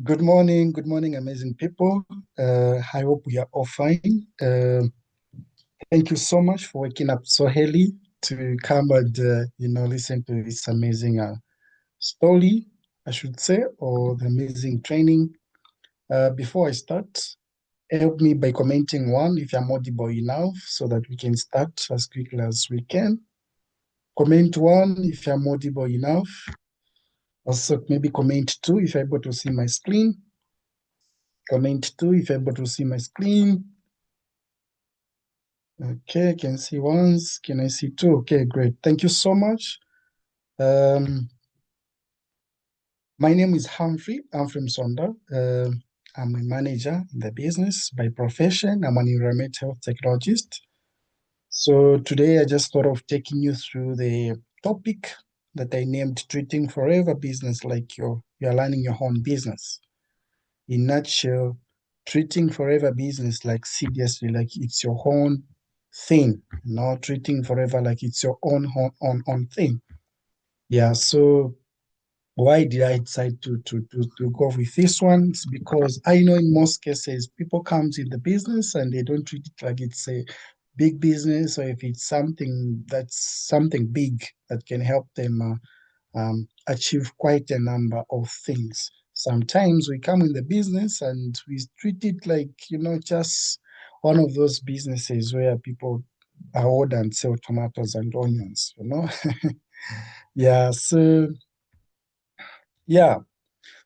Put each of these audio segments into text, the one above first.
Good morning, amazing people. I hope we are all fine. Thank you so much for waking up so early to come and listen to this amazing story, I should say, or the amazing training. Before I start, help me by commenting one if I'm audible enough, so that we can start as quickly as we can. Comment one if I'm audible enough. Also, maybe comment two if you're able to see my screen. Comment two if you're able to see my screen. Okay, can see once. Can I see two? Okay, great. Thank you so much. Um, my name is Humphrey Musonda. I'm a manager in the business by profession. I'm an environmental health technologist. So today I just thought of taking you through the topic that I named treating forever business like you're running your own business. In nutshell, treating forever business like seriously, like it's your own thing, not treating forever like it's your own thing. Yeah, so why did I decide to go with this one? It's because I know in most cases people comes in the business and they don't treat it like it's a big business, or if it's something that's something big that can help them achieve quite a number of things. Sometimes we come in the business and we treat it like, just one of those businesses where people order and sell tomatoes and onions. Yeah, so, yeah.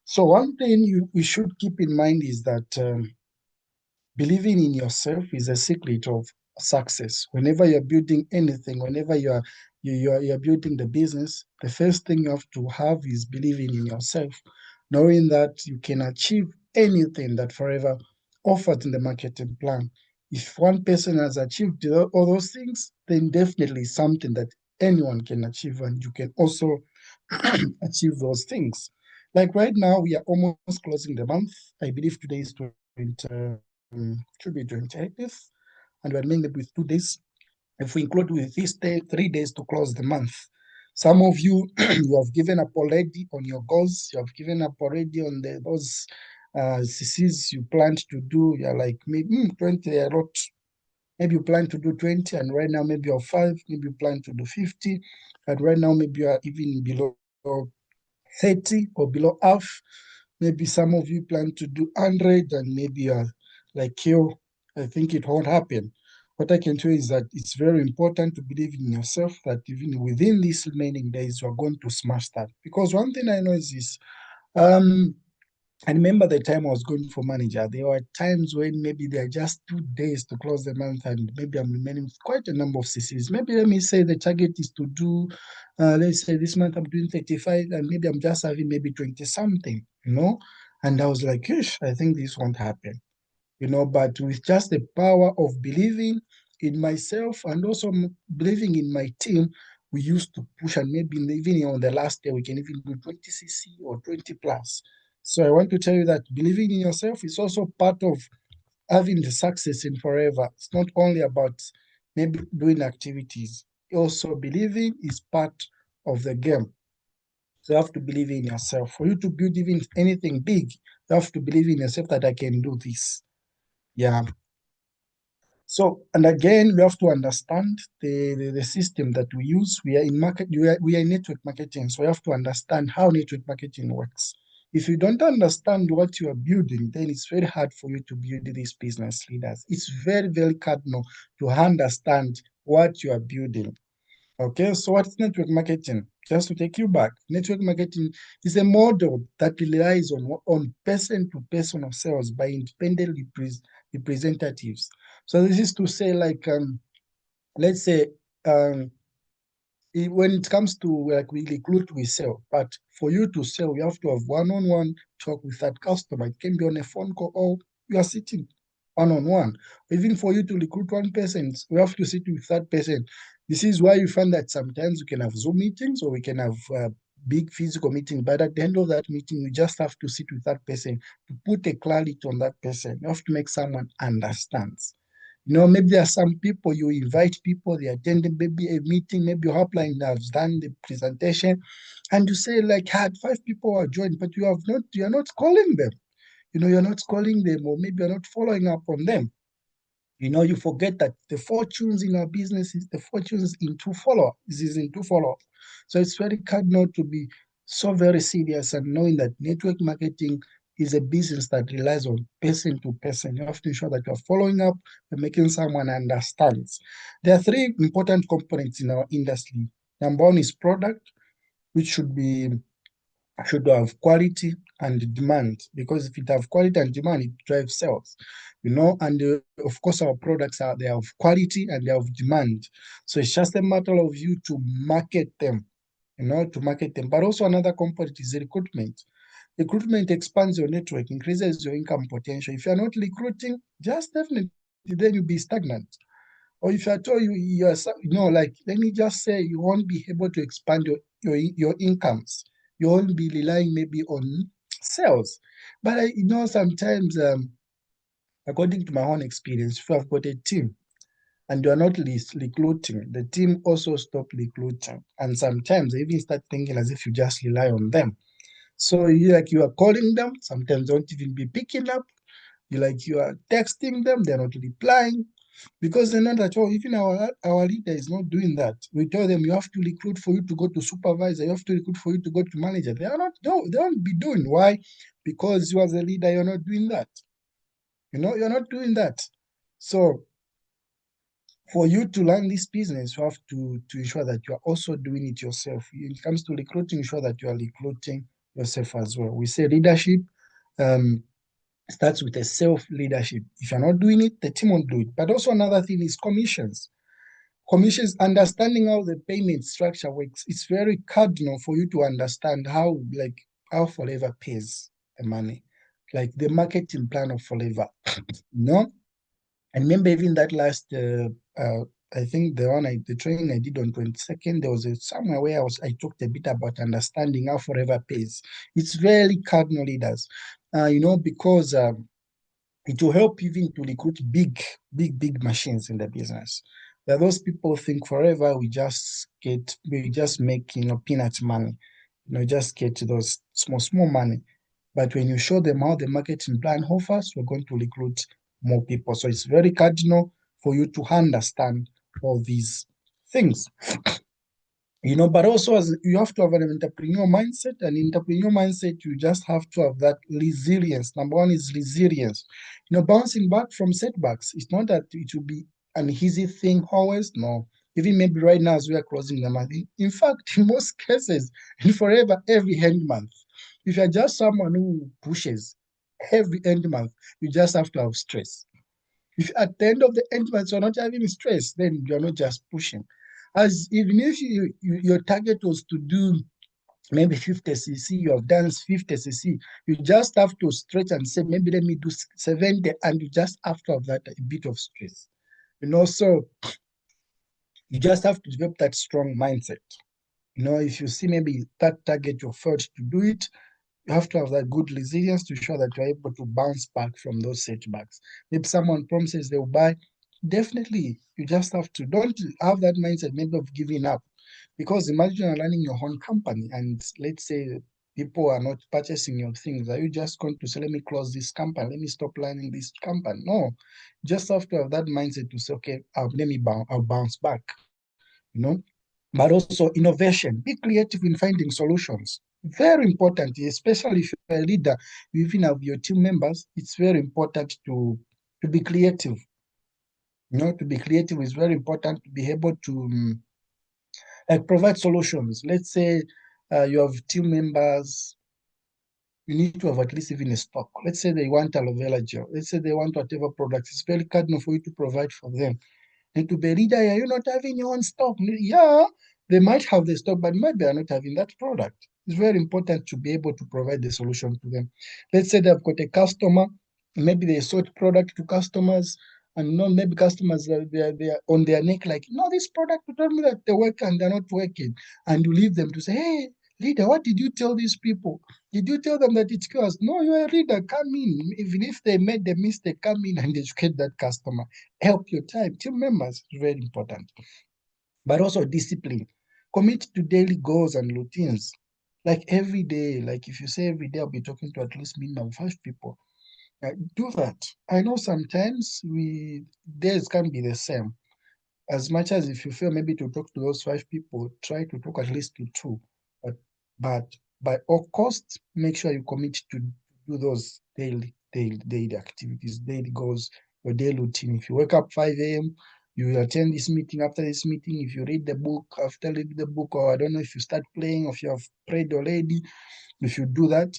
So one thing we should keep in mind is that believing in yourself is a secret of success. Whenever you're building anything, whenever you're building the business, the first thing you have to have is believing in yourself, knowing that you can achieve anything that forever offered in the marketing plan. If one person has achieved all those things, then definitely something that anyone can achieve, and you can also achieve those things. Like right now, we are almost closing the month. I believe today is 20, should be 28th, and we're ending with 2 days. If we include with this day, 3 days to close the month. Some of you, you have given up already on your goals. You have given up already on those CCs you planned to do. You're like, maybe 20, a lot. Maybe you plan to do 20, and right now maybe you're 5. Maybe you plan to do 50, and right now maybe you are even below 30 or below half. Maybe some of you plan to do 100, and maybe you're like, yo, I think it won't happen. What I can tell you is that it's very important to believe in yourself, that even within these remaining days, you're going to smash that. Because one thing I know is this. Um, I remember the time I was going for manager. There were times when maybe there are just 2 days to close the month, and maybe I'm remaining with quite a number of CCs. Maybe let me say the target is to do, let's say this month I'm doing 35, and maybe I'm just having maybe 20 something. And I was like, gosh, I think this won't happen. But with just the power of believing in myself and also believing in my team, we used to push, and maybe even on the last day, we can even do 20 cc or 20 plus. So I want to tell you that believing in yourself is also part of having the success in forever. It's not only about maybe doing activities. Also, believing is part of the game. So you have to believe in yourself. For you to build even anything big, you have to believe in yourself that I can do this. Yeah. So, and again, we have to understand the system that we use. We are in market, we are in network marketing, so we have to understand how network marketing works. If you don't understand what you are building, then it's very hard for you to build these business leaders. It's very, very cardinal to understand what you are building. Okay, so what's network marketing? Just to take you back, network marketing is a model that relies on person-to-person of sales by independent representatives. So this is to say, like, let's say, um, when it comes to like we recruit, we sell, but for you to sell, you have to have one-on-one talk with that customer. It can be on a phone call, or you are sitting one-on-one. Even for you to recruit one person, we have to sit with that person. This is why you find that sometimes we can have Zoom meetings, or we can have big physical meetings, but at the end of that meeting, you just have to sit with that person to put a clarity on that person. You have to make someone understands. Maybe there are some people, you invite people, they attend maybe a meeting, maybe your upline has done the presentation, and you say like, had 5 people are joined, but you are not calling them. you're not calling them, or maybe you're not following up on them. You forget that the fortunes in our business is the fortunes into follow up. This is into follow up. So it's very cardinal to be so very serious and knowing that network marketing is a business that relies on person to person. You have to ensure that you're following up and making someone understands. There are three important components in our industry. Number one is product, which should have quality and demand, because if it have quality and demand, it drives sales, and of course our products they have quality and they have demand. So it's just a matter of you to market them, but also another component is recruitment expands your network, increases your income potential. If you're not recruiting, just definitely then you'll be stagnant. Or if I told like, let me just say, you won't be able to expand your incomes. You won't be relying maybe on sales. But sometimes, according to my own experience, if I've got a team and you're not recruiting, the team also stop recruiting. And sometimes they even start thinking as if you just rely on them. So you are calling them, sometimes don't even be picking up. You are texting them, they're not replying. Because they know that, even our leader is not doing that. We tell them you have to recruit for you to go to supervisor, you have to recruit for you to go to manager. They are not, no, they won't be doing. Why? Because you as a leader, you're not doing that. You're not doing that. So for you to learn this business, you have to ensure that you are also doing it yourself. When it comes to recruiting, ensure that you are recruiting yourself as well. We say leadership um, starts with a self-leadership. If you're not doing it, the team won't do it. But also another thing is commissions. Commissions, understanding how the payment structure works, it's very cardinal for you to understand how Forever pays the money, like the marketing plan of Forever. No, I remember even that last, I think the training I did on 22nd, there was somewhere where I talked a bit about understanding how Forever pays. It's very cardinal leaders, because it will help even to recruit big machines in the business. There are those people think forever we just make peanut money, just get those small money. But when you show them how the marketing plan offers, we're going to recruit more people. So it's very cardinal for you to understand all these things. But also as you have to have an entrepreneur mindset. An entrepreneur mindset, you just have to have that resilience. Number one is resilience. Bouncing back from setbacks. It's not that it will be an easy thing always. No. Even maybe right now as we are closing the month. In fact, in most cases, in Forever, every end month, if you're just someone who pushes every end month, you just have to have stress. If at the end of the end month you're not having stress, then you're not just pushing. As even if your target was to do maybe 50 cc, you have done 50 cc, you just have to stretch and say, maybe let me do 70, and you just have to have that a bit of stress. So you just have to develop that strong mindset. If you see maybe that target you failed to do it, you have to have that good resilience to show that you're able to bounce back from those setbacks. If someone promises they'll buy, definitely you just have to, don't have that mindset maybe of giving up. Because imagine you're running your own company and let's say people are not purchasing your things. Are you just going to say, let me close this company, let me stop running this company? No, just have to have that mindset to say, okay, I'll bounce back, you know. But also innovation. Be creative in finding solutions. Very important, especially if you're a leader, you even have your team members. It's very important to be creative. To be creative is very important, to be able to provide solutions. Let's say you have team members, you need to have at least even a stock. Let's say they want aloe vera gel. Let's say they want whatever products. It's very cardinal for you to provide for them. And to be leader, are you not having your own stock? Yeah, they might have the stock, but maybe they are not having that product. It's very important to be able to provide the solution to them. Let's say they've got a customer, maybe they sold product to customers, and maybe customers they are on their neck, like, this product, you told me that they work and they're not working. And you leave them to say, hey, leader, what did you tell these people? Did you tell them that it's cures? No, you're a leader. Come in. Even if they made the mistake, come in and educate that customer. Help your time. Team members is very important. But also discipline. Commit to daily goals and routines. Like every day, like if you say every day, I'll be talking to at least minimum 5 people. Do that. I know sometimes days can be the same. As much as if you feel maybe to talk to those five people, try to talk at least to two. But but by all costs, make sure you commit to do those daily activities, daily goals, your daily routine. If you wake up 5 a.m., you will attend this meeting. After this meeting, if you read the book, after reading the book, or I don't know if you start playing or if you have prayed already, if you do that,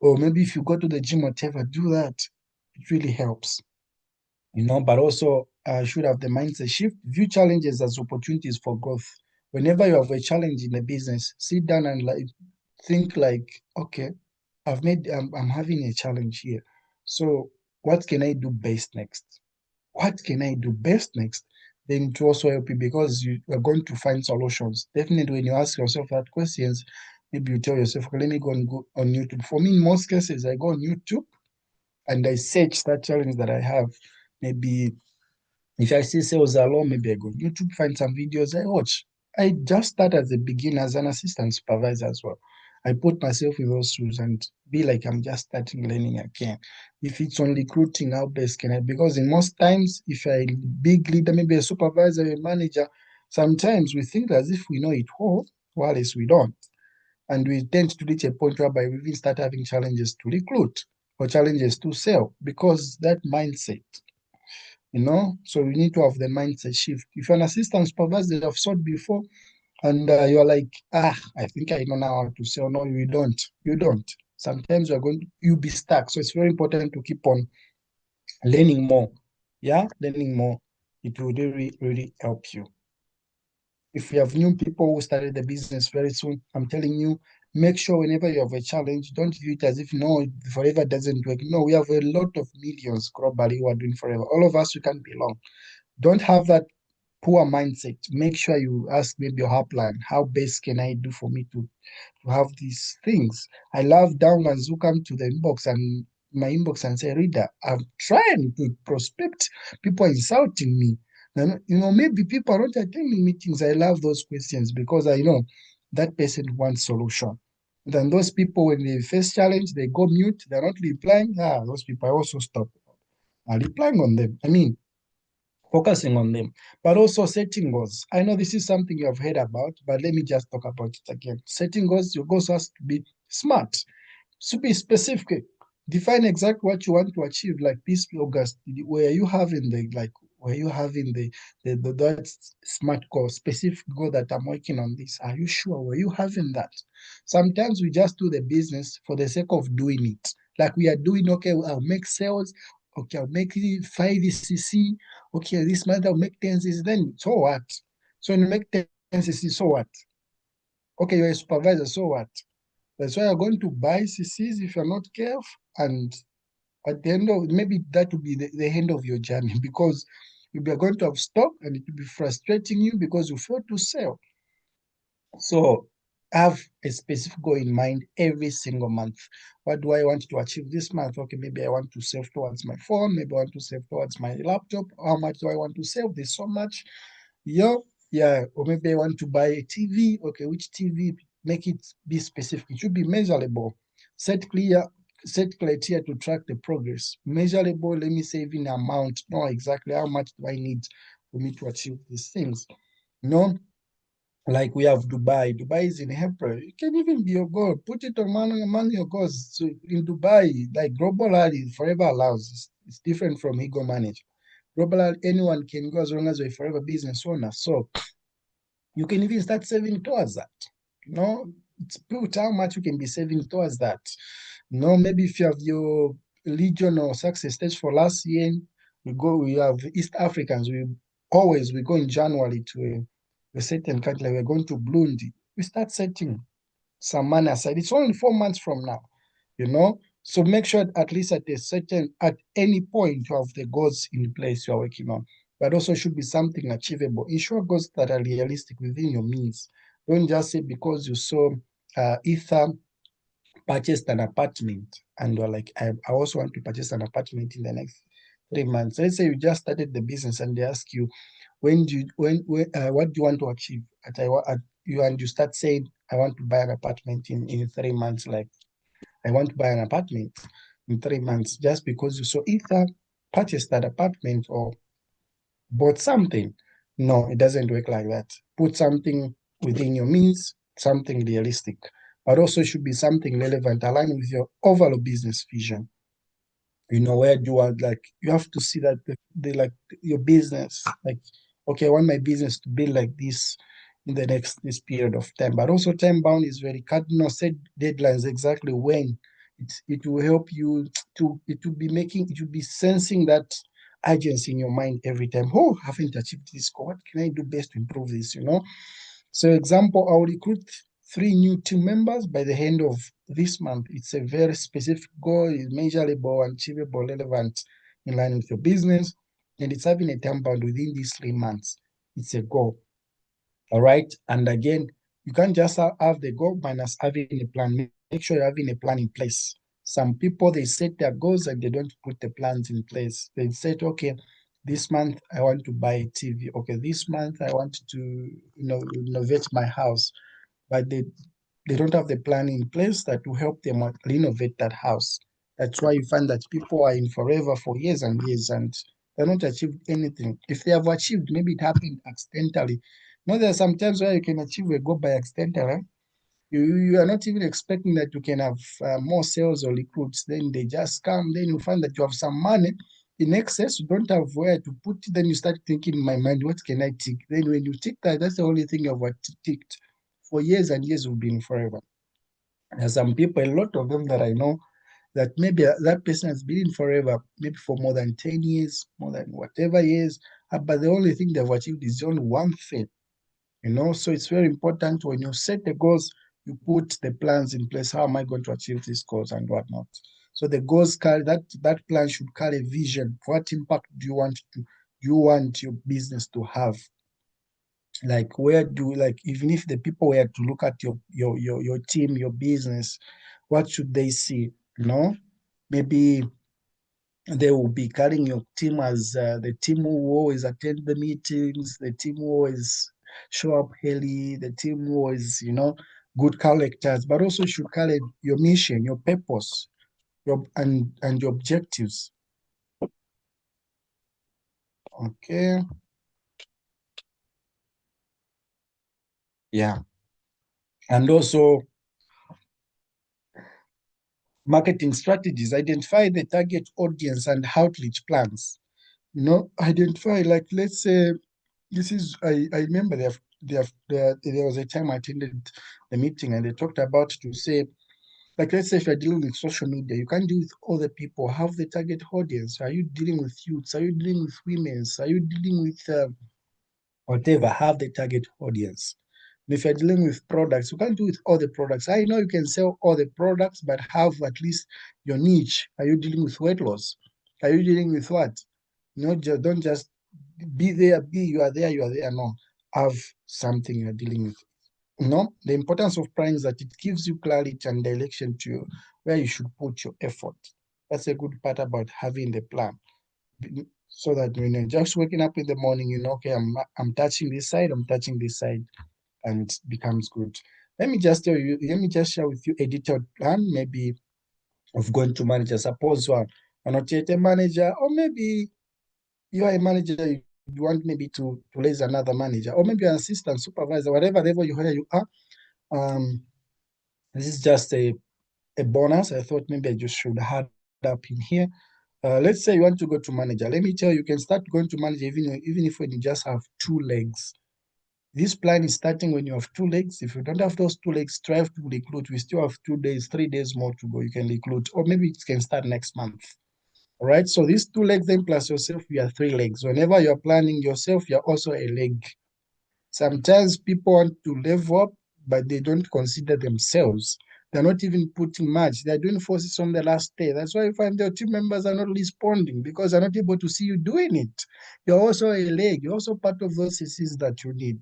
or maybe if you go to the gym, whatever, do that. It really helps, but also should have the mindset shift, view challenges as opportunities for growth. Whenever you have a challenge in the business, sit down and like think like, okay, I'm having a challenge here. So what can I do best next? What can I do best next? Then to also help you because you are going to find solutions. Definitely when you ask yourself that questions, maybe you tell yourself, okay, let me go on YouTube. For me, in most cases, I go on YouTube and I search that challenge that I have. Maybe if I see sales alone, maybe I go YouTube, find some videos I watch. I just start as a beginner, as an assistant supervisor as well. I put myself in those shoes and be like I'm just starting learning again. If it's on recruiting, how best can I? Because in most times, if I big leader, maybe a supervisor, a manager, sometimes we think as if we know it all, while as we don't. And we tend to reach a point whereby we even start having challenges to recruit or challenges to sell because that mindset. So we need to have the mindset shift. If you're an assistant supervisor, you have sold before, and you're like, I think I know now how to sell. No, you don't. You don't. Sometimes you'll be stuck. So it's very important to keep on learning more. Yeah, learning more. It will really, really help you. If you have new people who started the business very soon, I'm telling you, make sure whenever you have a challenge, don't view it as if no, forever doesn't work. No, we have a lot of millions globally who are doing forever. All of us, we can belong. Don't have that poor mindset. Make sure you ask maybe your upline, how best can I do for me to have these things? I love downloads who come to the inbox and my inbox and say, Reader, I'm trying to prospect. People are insulting me. And, maybe people are not attending meetings. I love those questions because I know that person wants solution. Then those people, when they face challenge, they go mute. They're not replying. Those people I also stop replying on them. I mean, focusing on them, but also setting goals. I know this is something you have heard about, but let me just talk about it again. Setting goals, your goals has to be smart, to be specific. Define exactly what you want to achieve. Like this August, where you having the that smart goal, specific goal that I'm working on this? Are you sure? Were you having that? Sometimes we just do the business for the sake of doing it. Like we are doing, okay, I'll make sales, okay, I'll make 5 cc, okay, this month I'll make 10 cc, then so what? So when you make 10 cc, so what? Okay, you're a supervisor, so what? That's why you're going to buy CCs if you're not careful. And at the end of maybe that will be the end of your journey because you'll be going to have stock and it will be frustrating you because you fail to sell. So have a specific goal in mind every single month. What do I want to achieve this month? Okay, maybe I want to save towards my phone, maybe I want to save towards my laptop. How much do I want to save? There's so much. Yeah, yeah. Or maybe I want to buy a TV. Okay, which TV? Make it be specific. It should be measurable. Set clear, set criteria to track the progress. Measurable, let me say even amount. Know exactly how much do I need for me to achieve these things. No, like we have Dubai. Dubai is in April. It can even be your goal. Put it among your goals. So in Dubai, like global Ally forever allows. It's different from ego manage. Global Ally, anyone can go as long as you're a forever business owner. So you can even start saving towards that. It's put how much you can be saving towards that. Maybe if you have your Legion or success stage for last year, we have East Africans. We go in January to a certain country, like we're going to Burundi. We start setting some money aside. It's only 4 months from now, you know. So make sure at least at any point you have the goals in place you are working on. But also should be something achievable. Ensure goals that are realistic within your means. Don't just say because you saw Ether purchased an apartment and you're like, I also want to purchase an apartment in the next 3 months. Let's say you just started the business and they ask you, what do you want to achieve? And you start saying, I want to buy an apartment in 3 months. Like, I want to buy an apartment. in 3 months just because you saw either purchased that apartment or bought something. No, it doesn't work like that. Put something within your means, something realistic, but also should be something relevant, aligned with your overall business vision. Where do you want, like, you have to see that the like your business, like, okay, I want my business to be like this in the next this period of time. But also time bound is very cardinal. Set deadlines exactly when it will help you to it will be sensing that urgency in your mind every time. Oh, I haven't achieved this goal. What can I do best to improve this? So example, I'll recruit 3 new team members by the end of this month. It's a very specific goal, it's measurable, achievable, relevant, in line with your business, and it's having a time bound within these 3 months. It's a goal. All right. And again, you can't just have the goal minus having a plan. Make sure you're having a plan in place. Some people, they set their goals and they don't put the plans in place. They said, okay, this month I want to buy a TV. Okay, this month I want to, renovate my house. But they don't have the plan in place that will help them renovate that house. That's why you find that people are in forever for years and years and they're not achieved anything. If they have achieved, maybe it happened accidentally. There are some times where you can achieve a goal by accidental. You are not even expecting that you can have more sales or recruits. Then they just come. Then you find that you have some money in excess. You don't have where to put it. Then you start thinking in my mind, what can I tick? Then when you tick that, that's the only thing you've ticked. For years and years, we've been forever. There's some people, a lot of them that I know, that maybe that person has been in forever, maybe for more than 10 years, more than whatever years, but the only thing they've achieved is only one thing. So it's very important when you set the goals, you put the plans in place. How am I going to achieve these goals and whatnot? So the goals carry that plan should carry a vision. What impact do you want your business to have? Like even if the people were to look at your team, your business, what should they see? Maybe they will be carrying your team as the team who always attend the meetings, the team who always show up early, the team who always, good characters, but also should carry your mission, your purpose, and your objectives. Okay. Yeah. And also marketing strategies, identify the target audience and outreach plans. Identify, like, let's say, I remember there was a time I attended the meeting and they talked about to say, like, let's say if you're dealing with social media, you can't deal with other people. Have the target audience. Are you dealing with youths? Are you dealing with women? Are you dealing with whatever? Have the target audience. And if you're dealing with products, you can't do with all the products. I know you can sell all the products, but have at least your niche. Are you dealing with weight loss? Are you dealing with what? Don't just be there, you are there, you are there. No, have something you're dealing with. The importance of planning is that it gives you clarity and direction to where you should put your effort. That's a good part about having the plan. So that when you're just waking up in the morning, okay, I'm touching this side, I'm touching this side, and it becomes good. Let me just share with you a detailed plan, maybe of going to manager. Suppose you're not yet a manager, or maybe you are a manager, you want maybe to raise another manager, or maybe an assistant supervisor, whatever level you are. Um, this is just a bonus. I thought maybe I just should add up in here. Let's say you want to go to manager. Let me tell you, you can start going to manager even if when you just have 2 legs. This plan is starting when you have 2 legs. If you don't have those 2 legs, strive to recruit. We still have 2 days, 3 days more to go. You can recruit, or maybe it can start next month. All right. So these 2 legs, then plus yourself, you are 3 legs. Whenever you're planning yourself, you're also a leg. Sometimes people want to level up, but they don't consider themselves. They're not even putting much. They're doing forces on the last day. That's why you find their team members are not responding because they're not able to see you doing it. You're also a leg. You're also part of those CCs that you need.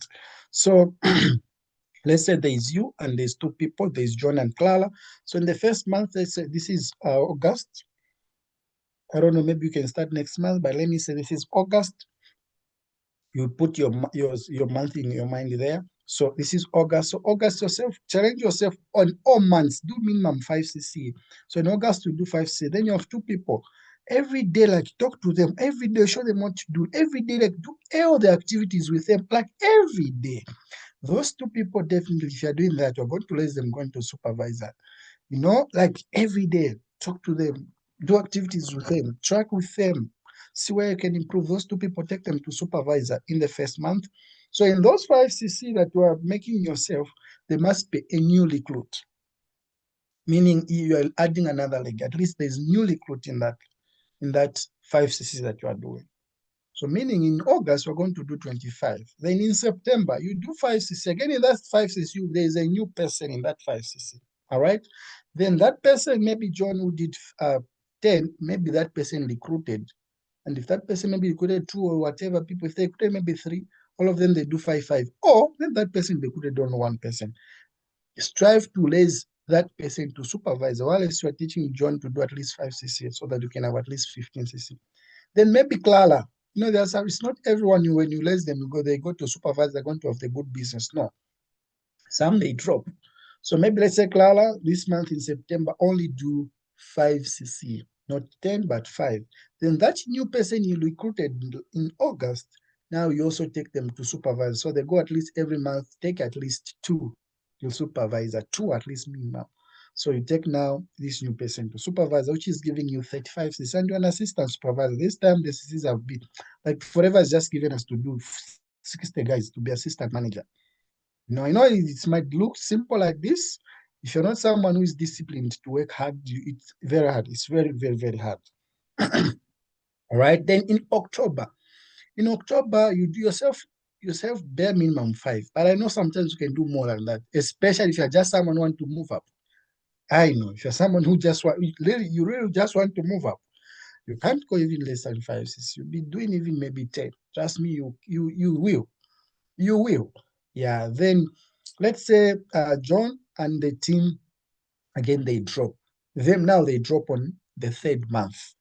So let's say there is you and there's 2 people. There's John and Clara. So in the first month, let's say this is August. I don't know, maybe you can start next month, but let me say this is August. You put your month in your mind there. So this is August. So August yourself, challenge yourself on all months. Do minimum 5cc. So in August you do 5cc. Then you have two people. Every day, like talk to them. Every day, show them what to do. Every day, like do all the activities with them. Like every day. Those two people definitely, if you're doing that, you're going to let them go into supervisor. Like every day, talk to them, do activities with them, track with them, see where you can improve. Those two people, take them to supervisor in the first month. So in those 5cc that you are making yourself, there must be a new recruit, meaning you are adding another leg. At least there's new recruit in that 5cc that you are doing. So meaning in August, we're going to do 25. Then in September, you do 5cc. Again, in that 5cc, there's a new person in that 5cc. All right. Then that person, maybe John who did 10, maybe that person recruited. And if that person maybe recruited 2 or whatever people, if they recruited maybe 3, all of them, they do 5. Or then that person recruited only 1 person. Strive to raise that person to supervisor, while you are teaching John to do at least 5cc so that you can have at least 15cc. Then maybe Clara, it's not everyone when you raise them, they go to supervise, they're going to have the good business. No. Some they drop. So maybe let's say Clara, this month in September, only do 5cc, not 10, but 5. Then that new person you recruited in August, now you also take them to supervise. So they go at least every month, take at least 2 to supervisor, 2 at least minimum. So you take now this new person to supervisor, which is giving you 35cc, and you're an assistant supervisor. This time the CCs have been, like forever is just given us to do 60 guys to be assistant manager. I know it might look simple like this. If you're not someone who is disciplined to work hard, it's very hard. It's very, very, very hard. All right. Then in October, you do yourself bare minimum 5. But I know sometimes you can do more than that, especially if you're just someone who want to move up. I know if you're someone who just you really just want to move up, you can't go even less than 5, 6. You'll be doing even maybe 10. Trust me, you will. You will. Yeah. Then let's say John and the team, again, they drop. Now they drop on the 3rd month.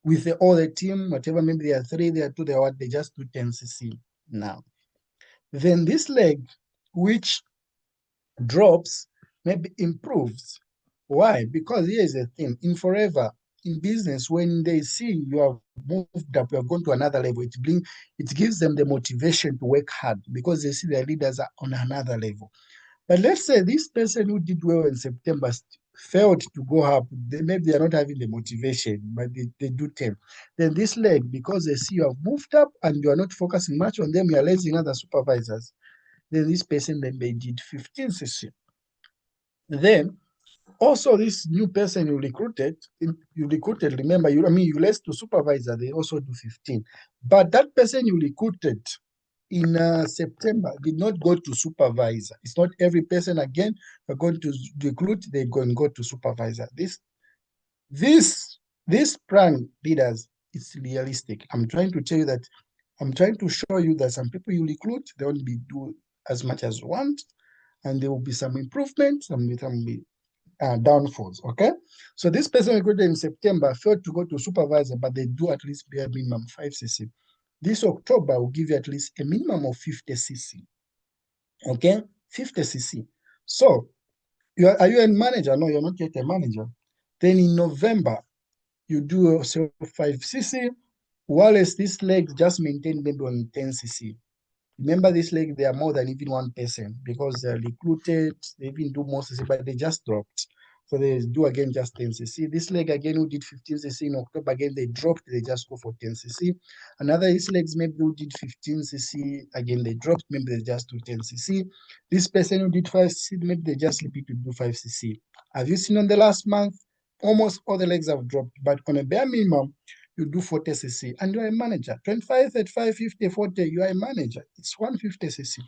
With all the team, whatever, maybe they are 3, they are 2, they are what, they just do 10cc now. Then this leg, which drops, maybe improves. Why? Because here's the thing. In forever, in business, when they see you have moved up, you have gone to another level, it gives them the motivation to work hard because they see their leaders are on another level. But let's say this person who did well in September failed to go up, maybe they are not having the motivation, but they do 10. Then this leg, because they see you have moved up and you are not focusing much on them, you are raising other supervisors. Then this person, then they did 15cc. Then also this new person you recruited, remember, you raised to supervisor, they also do 15. But that person you recruited in September did not go to supervisor. It's not every person again are going to recruit, they're going to go to supervisor. This plan, leaders, it's realistic. I'm trying to show you that some people you recruit, they won't be do as much as you want, and there will be some improvements, some downfalls. Okay, so this person recruited in September failed to go to supervisor, but they do at least bare minimum 5cc. This October will give you at least a minimum of 50cc. Okay, 50cc. So are you a manager? No, you're not yet a manager. Then in November, you do 5cc, while this leg just maintain maybe on 10cc. Remember, this leg, they are more than even 1 person because they're recruited, they even do more cc, but they just dropped. So they do again just 10cc. This leg again who did 15cc in October, again they dropped, they just go for 10cc. Another this legs maybe who did 15cc, again they dropped, maybe they just do 10cc. This person who did 5cc, maybe they just repeat to do 5cc. Have you seen on the last month? Almost all the legs have dropped, but on a bare minimum, you do 40cc and you're a manager. 25, 35, 50, 40, you are a manager. It's 150cc.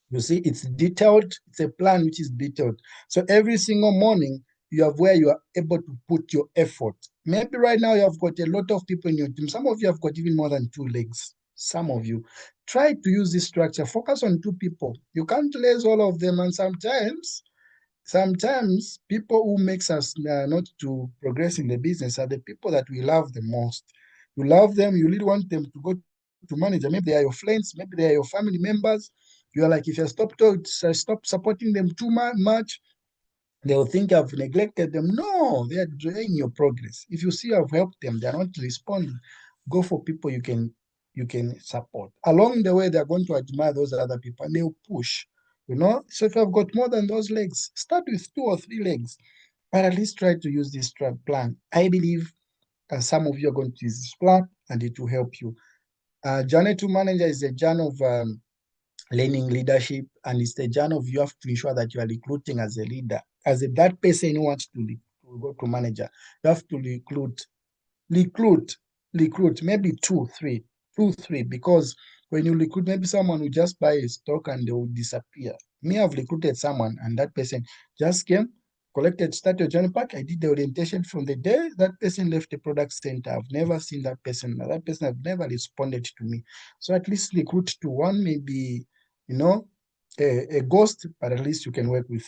You see, it's detailed. It's a plan which is detailed. So every single morning, you have where you are able to put your effort. Maybe right now you have got a lot of people in your team. Some of you have got even more than 2 legs. Some of you. Try to use this structure. Focus on 2 people. You can't raise all of them, and sometimes people who makes us not to progress in the business are the people that we love the most. You love them, you really want them to go to manager. Maybe they are your friends, maybe they are your family members. You're like, if you stop supporting them too much, they'll think I've neglected them. No, they are enjoying your progress. If you see I've helped them, they're not responding. Go for people you can support. Along the way, they're going to admire those other people and they'll push. So if I've got more than those legs, start with 2 or 3 legs, but at least try to use this plan. I believe some of you are going to use this plan and it will help you. Journey to Manager is a journey of learning leadership, and it's the journey of you have to ensure that you are recruiting as a leader, that person who wants to go to manager. You have to recruit, maybe two, three, because when you recruit, maybe someone will just buy a stock and they will disappear. Me, I've recruited someone and that person just came, collected, started journey pack. I did the orientation. From the day that person left the product center, I've never seen that person. That person have never responded to me. So at least recruit to one, maybe, a ghost, but at least you can work with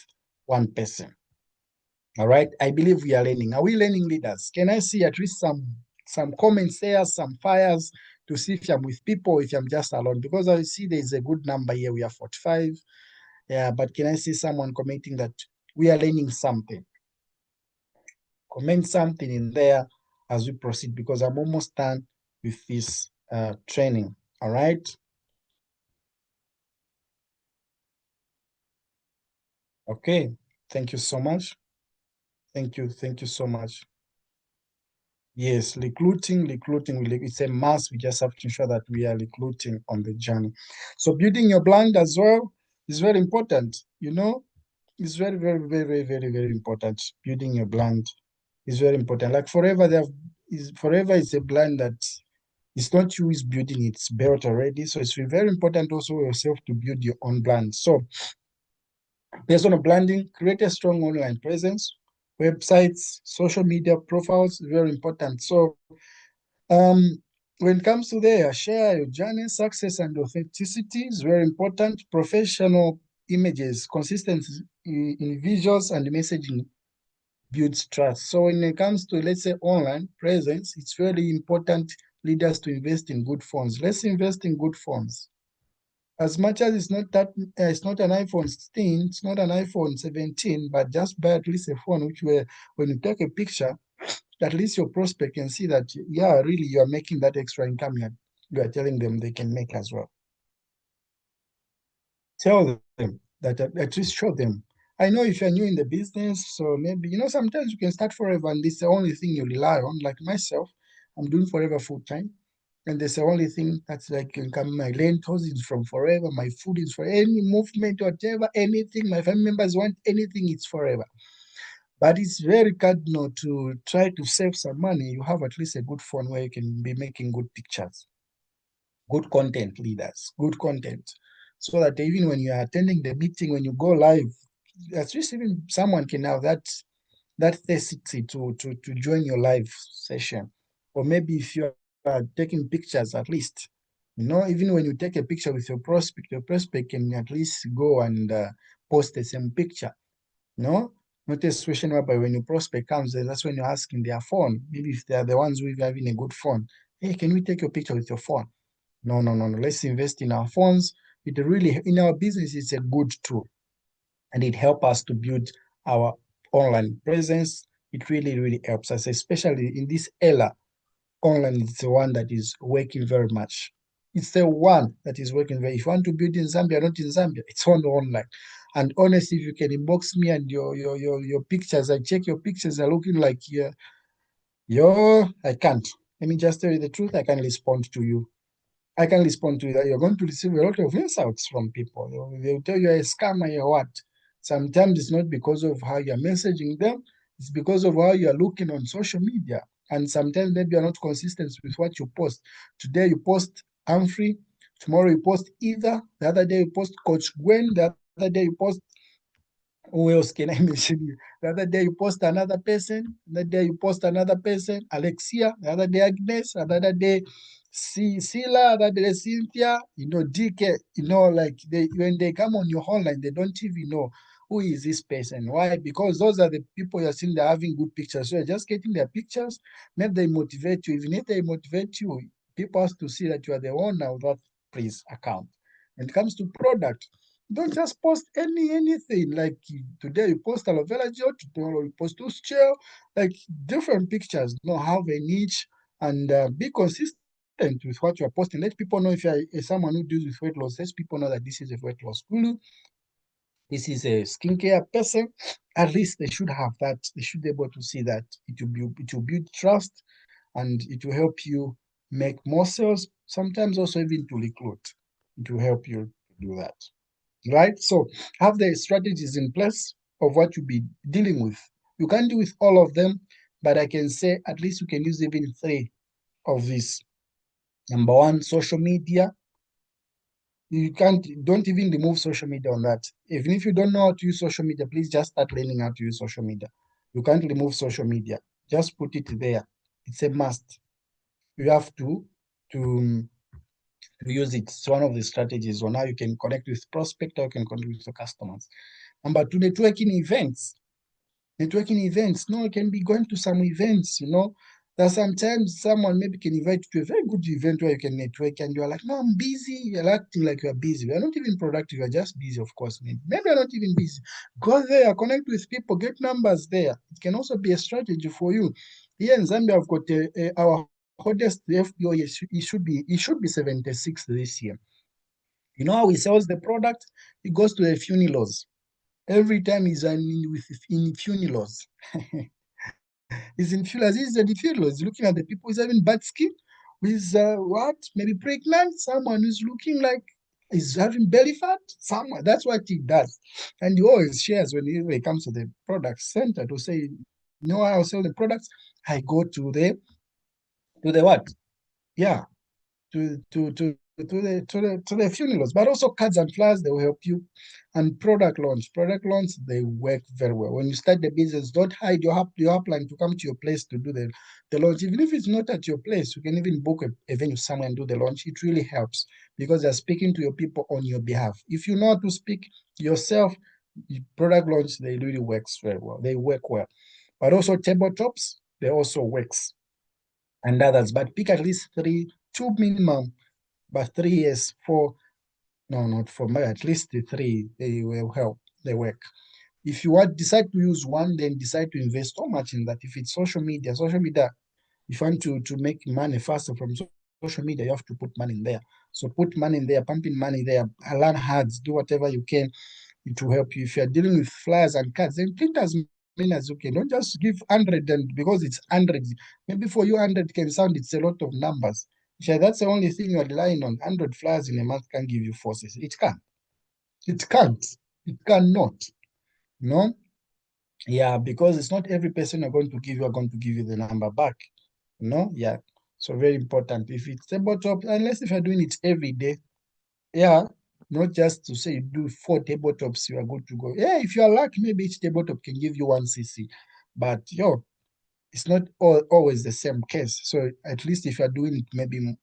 one person. All right. I believe we are learning. Are we learning, leaders? Can I see at least some comments there, some fires, to see if I'm with people, if I'm just alone? Because I see there's a good number here. We are 45. Yeah, but can I see someone commenting that we are learning something? Comment something in there as we proceed, because I'm almost done with this training. All right. Okay. Thank you so much. Thank you. Thank you so much. Yes, recruiting, it's a must. We just have to ensure that we are recruiting on the journey. So building your brand as well is very important. It's very, very, very, very, very, very important. Building your brand is very important. Like Forever, Forever is a brand that it's not you who is building it, it's built already. So it's very important also yourself to build your own brand. So personal branding, create a strong online presence, websites, social media profiles, very important. So when it comes to there, share your journey, success, and authenticity is very important. Professional images, consistency in visuals and messaging builds trust. So when it comes to, let's say, online presence, it's very important leaders to invest in good phones. Let's invest in good phones. As much as it's not an iPhone 16, it's not an iPhone 17, but just buy at least a phone which where when you take a picture, at least your prospect can see that, yeah, really you are making that extra income you are telling them they can make as well. Tell them that, at least show them. I know if you're new in the business, so maybe, sometimes you can start Forever and this is the only thing you rely on. Like myself, I'm doing Forever full time. And that's the only thing that's like income. My rentals is from Forever. My food is for any movement, whatever, anything. My family members want anything, it's Forever. But it's very cardinal to try to save some money. You have at least a good phone where you can be making good pictures, good content, leaders, good content. So that even when you are attending the meeting, when you go live, at least even someone can have that necessity to join your live session. Or maybe if you are taking pictures, at least, even when you take a picture with your prospect can at least go and post the same picture. No, not a situation whereby when your prospect comes, that's when you're asking their phone. Maybe if they are the ones who are having a good phone, hey, can we take your picture with your phone? No, no, no, no. Let's invest in our phones. It really, in our business, it's a good tool, and it helps us to build our online presence. It really, really helps us, especially in this era. Online is the one that is working very much. It's the one that is working very. If you want to build in Zambia, not in Zambia, it's on online. And honestly, if you can inbox me and your pictures, I check your pictures are looking like I can't. Let me just tell you the truth. I can't respond to you. I can respond to that. You're going to receive a lot of insults from people. They'll tell you a scammer, you're what. Sometimes it's not because of how you're messaging them, it's because of how you're looking on social media. And sometimes maybe you're not consistent with what you post. Today you post Humphrey, tomorrow you post either, the other day you post Coach Gwen, the other day you post, who else can I mention you? The other day you post another person, the other day you post another person, Alexia, the other day Agnes, the other day Sila, the other day Cynthia, DK, like when they come on your online, they don't even know who is this person. Why? Because those are the people you're seeing, they're having good pictures. So you're just getting their pictures, maybe they motivate you. Even if they motivate you, people have to see that you are the owner of that please account. When it comes to product, don't just post anything. Like today you post aloe vera gel, tomorrow you post loose gel, like different pictures. Have a niche and be consistent with what you are posting. Let people know if you are someone who deals with weight loss. Let people know that this is a weight loss guru. This is a skincare person. At least they should have that. They should be able to see that it will build trust, and it will help you make more sales. Sometimes also even to recruit. It will help you do that. Right? So have the strategies in place of what you'll be dealing with. You can't deal with all of them, but I can say at least you can use even three of these. Number one, social media. Don't even remove social media on that. Even if you don't know how to use social media, please just start learning how to use social media. You can't remove social media. Just put it there. It's a must. You have to use it. It's one of the strategies on how you can connect with prospect, how you can connect with your customers. Number two, networking events. Networking events. No, you can be going to some events. That sometimes someone maybe can invite you to a very good event where you can network and you're like, no, I'm busy. You're acting like you're busy. You're not even productive. You're just busy, of course. Maybe you're not even busy. Go there, connect with people, get numbers there. It can also be a strategy for you. Here in Zambia, I've got our hottest FBO. It should be 76 this year. You know how he sells the product? He goes to the funerals. Every time he's in funerals. He's in funerals. He's in the funerals, looking at the people who's having bad skin, with what? Maybe pregnant, someone who's looking like he's having belly fat. Someone. That's what he does. And he always shares when he comes to the product center to say, I'll sell the products. I go to the what? Yeah, to the funerals, but also cards and flyers, they will help you. And product launch, they work very well. When you start the business, don't hide your upline to come to your place to do the launch. Even if it's not at your place, you can even book a venue somewhere and do the launch. It really helps because they're speaking to your people on your behalf. If you know how to speak yourself, product launch, they really works very well. They work well. But also tabletops, they also works, and others. But pick at least three, two minimum, but 3 years, four, no, not four, but at least the three, they will help, they work. If you decide to use one, then decide to invest so much in that. If it's social media, if you want to make money faster from social media, you have to put money in there. So put money in there, pumping money there, learn hard, do whatever you can to help you. If you're dealing with flyers and cards, then print as many as you can. Don't just give 100, and because it's 100, maybe for you 100 can sound it's a lot of numbers. If that's the only thing you're relying on, 100 flyers in a month can give you forces. It can't. It can't. It cannot. No? Yeah, because it's not every person you're going to give you the number back. No? Yeah. So very important. If it's tabletop, unless if you're doing it every day, yeah, not just to say you do 4 tabletops, you are good to go. Yeah, if you are lucky, maybe each tabletop can give you 1 cc. But it's not always the same case. So at least if you're doing it maybe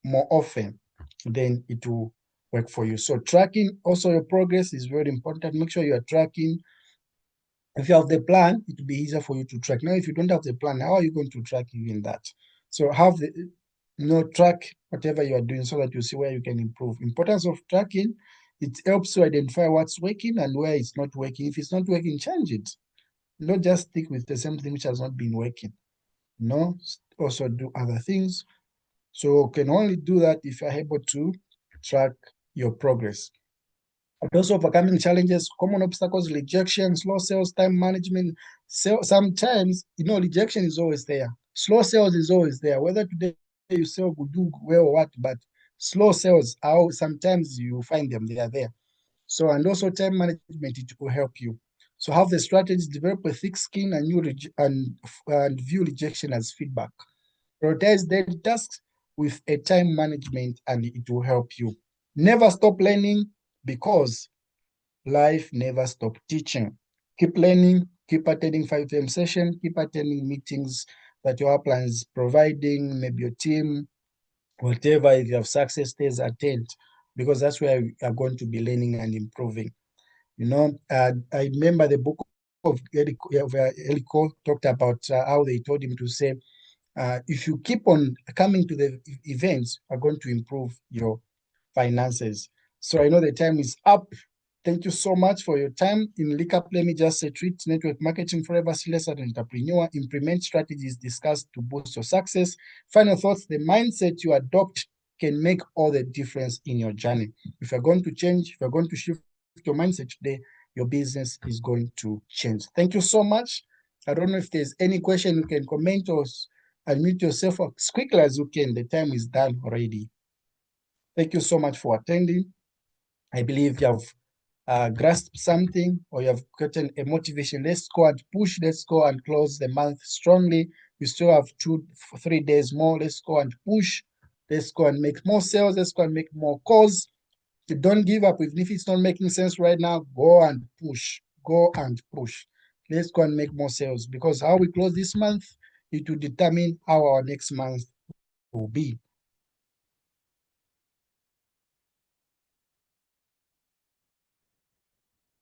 more often, then it will work for you. So tracking also your progress is very important. Make sure you are tracking. If you have the plan, it will be easier for you to track. Now, if you don't have the plan, how are you going to track even that? So track whatever you are doing so that you see where you can improve. Importance of tracking, it helps you identify what's working and where it's not working. If it's not working, change it. Not just stick with the same thing which has not been working. Also do other things. So can only do that if you're able to track your progress. But also overcoming challenges, common obstacles, rejection, slow sales, time management. Sometimes, rejection is always there. Slow sales is always there. Whether today you sell good, do well or what, but slow sales, sometimes you find them, they are there. So, and also time management, it will help you. So have the strategies, develop a thick skin, and view rejection as feedback. Prioritize daily tasks with a time management, and it will help you. Never stop learning, because life never stop teaching. Keep learning, keep attending 5 a.m. session, keep attending meetings that your upline is providing, maybe your team, whatever. If you have success days, attend, because that's where you are going to be learning and improving. I remember the book of Elico talked about how they told him to say, if you keep on coming to the events, are going to improve your finances. So I know the time is up. Thank you so much for your time. In recap, let me just say, treat network marketing forever serious as an entrepreneur. Implement strategies discussed to boost your success. Final thoughts, the mindset you adopt can make all the difference in your journey. If you're going to change, if you're going to shift your mindset today, your business is going to change. Thank you so much. I don't know if there's any question, you can comment or unmute yourself as quickly as you can. The time is done already. Thank you so much for attending. I believe you have grasped something or you have gotten a motivation. Let's go and push. Let's go and close the month strongly. We still have 3 days more. Let's go and push. Let's go and make more sales. Let's go and make more calls. You don't give up. Even if it's not making sense right now, go and push. Go and push. Let's go and make more sales, because how we close this month, it will determine how our next month will be.